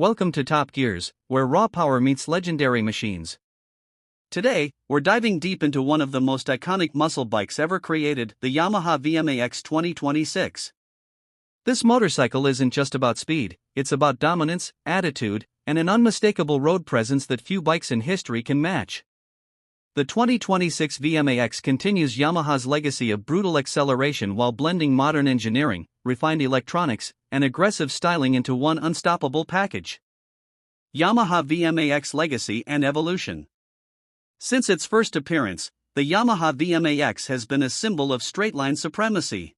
Welcome to Top Gears, where raw power meets legendary machines. Today, we're diving deep into one of the most iconic muscle bikes ever created, the Yamaha VMAX 2026. This motorcycle isn't just about speed, it's about dominance, attitude, and an unmistakable road presence that few bikes in history can match. The 2026 VMAX continues Yamaha's legacy of brutal acceleration while blending modern engineering, refined electronics, and aggressive styling into one unstoppable package. Yamaha VMAX Legacy and Evolution. Since its first appearance, the Yamaha VMAX has been a symbol of straight-line supremacy.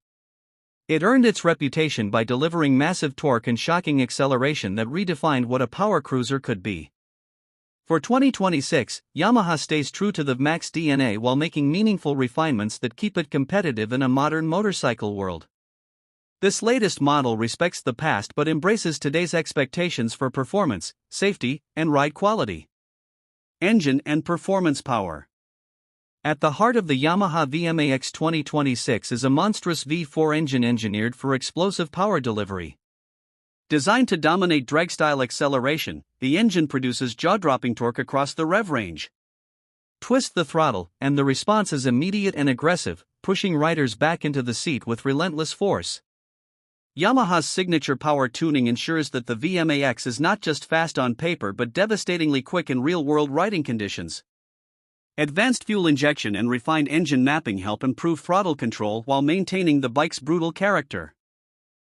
It earned its reputation by delivering massive torque and shocking acceleration that redefined what a power cruiser could be. For 2026, Yamaha stays true to the VMAX DNA while making meaningful refinements that keep it competitive in a modern motorcycle world. This latest model respects the past but embraces today's expectations for performance, safety, and ride quality. Engine and performance power. At the heart of the Yamaha VMAX 2026 is a monstrous V4 engine engineered for explosive power delivery. Designed to dominate drag-style acceleration, the engine produces jaw-dropping torque across the rev range. Twist the throttle, and the response is immediate and aggressive, pushing riders back into the seat with relentless force. Yamaha's signature power tuning ensures that the VMAX is not just fast on paper but devastatingly quick in real-world riding conditions. Advanced fuel injection and refined engine mapping help improve throttle control while maintaining the bike's brutal character.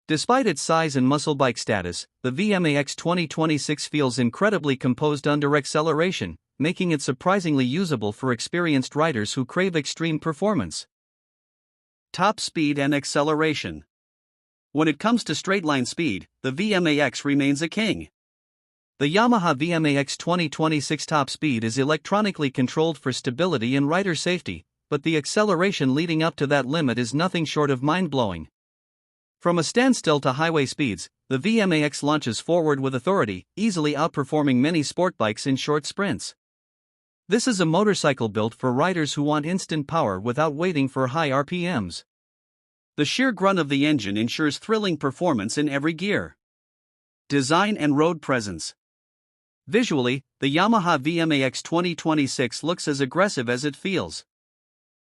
Despite its size and muscle bike status, the VMAX 2026 feels incredibly composed under acceleration, making it surprisingly usable for experienced riders who crave extreme performance. Top speed and acceleration. When it comes to straight-line speed, the VMAX remains a king. The Yamaha VMAX 2026 top speed is electronically controlled for stability and rider safety, but the acceleration leading up to that limit is nothing short of mind-blowing. From a standstill to highway speeds, the VMAX launches forward with authority, easily outperforming many sport bikes in short sprints. This is a motorcycle built for riders who want instant power without waiting for high RPMs. The sheer grunt of the engine ensures thrilling performance in every gear. Design and road presence. Visually, the Yamaha VMAX 2026 looks as aggressive as it feels.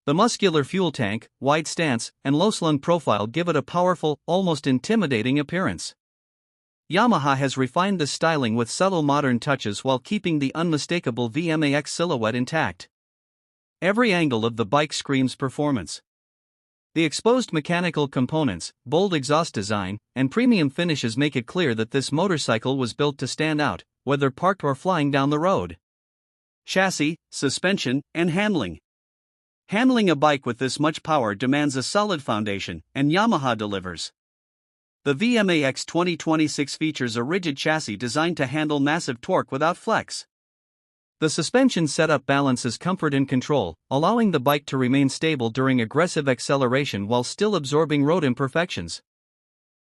The muscular fuel tank, wide stance, and low-slung profile give it a powerful, almost intimidating appearance. Yamaha has refined the styling with subtle modern touches while keeping the unmistakable VMAX silhouette intact. Every angle of the bike screams performance. The exposed mechanical components, bold exhaust design, and premium finishes make it clear that this motorcycle was built to stand out, whether parked or flying down the road. Chassis, suspension, and handling. Handling a bike with this much power demands a solid foundation, and Yamaha delivers. The VMAX 2026 features a rigid chassis designed to handle massive torque without flex. The suspension setup balances comfort and control, allowing the bike to remain stable during aggressive acceleration while still absorbing road imperfections.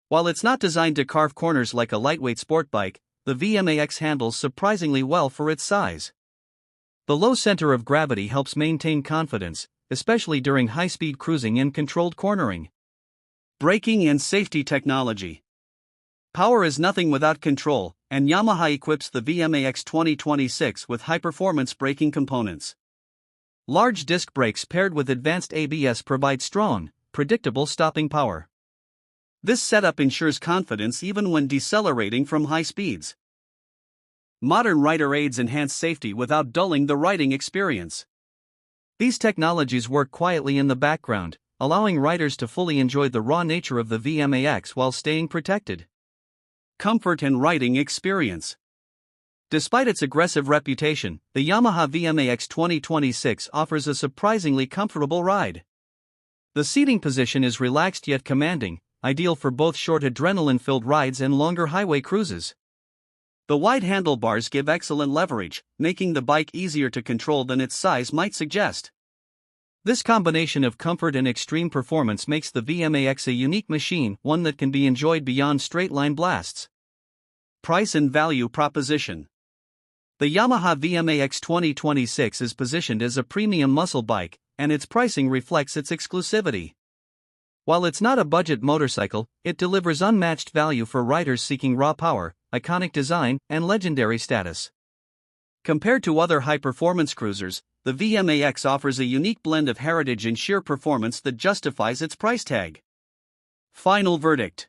While it's not designed to carve corners like a lightweight sport bike, the VMAX handles surprisingly well for its size. The low center of gravity helps maintain confidence, especially during high-speed cruising and controlled cornering. Braking and safety technology. Power is nothing without control, and Yamaha equips the VMAX 2026 with high-performance braking components. Large disc brakes paired with advanced ABS provide strong, predictable stopping power. This setup ensures confidence even when decelerating from high speeds. Modern rider aids enhance safety without dulling the riding experience. These technologies work quietly in the background, allowing riders to fully enjoy the raw nature of the VMAX while staying protected. Comfort and riding experience. Despite its aggressive reputation, the Yamaha VMAX 2026 offers a surprisingly comfortable ride. The seating position is relaxed yet commanding, ideal for both short adrenaline-filled rides and longer highway cruises. The wide handlebars give excellent leverage, making the bike easier to control than its size might suggest. This combination of comfort and extreme performance makes the VMAX a unique machine, one that can be enjoyed beyond straight-line blasts. Price and value proposition. The Yamaha VMAX 2026 is positioned as a premium muscle bike, and its pricing reflects its exclusivity. While it's not a budget motorcycle, it delivers unmatched value for riders seeking raw power, iconic design, and legendary status. Compared to other high-performance cruisers, the VMAX offers a unique blend of heritage and sheer performance that justifies its price tag. Final verdict.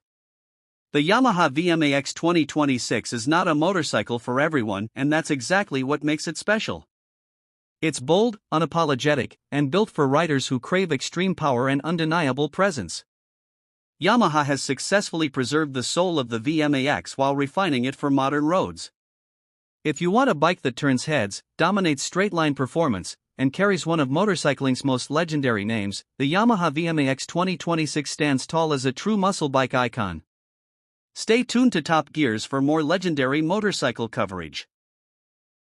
The Yamaha VMAX 2026 is not a motorcycle for everyone, and that's exactly what makes it special. It's bold, unapologetic, and built for riders who crave extreme power and undeniable presence. Yamaha has successfully preserved the soul of the VMAX while refining it for modern roads. If you want a bike that turns heads, dominates straight-line performance, and carries one of motorcycling's most legendary names, the Yamaha VMAX 2026 stands tall as a true muscle bike icon. Stay tuned to Top Gears for more legendary motorcycle coverage.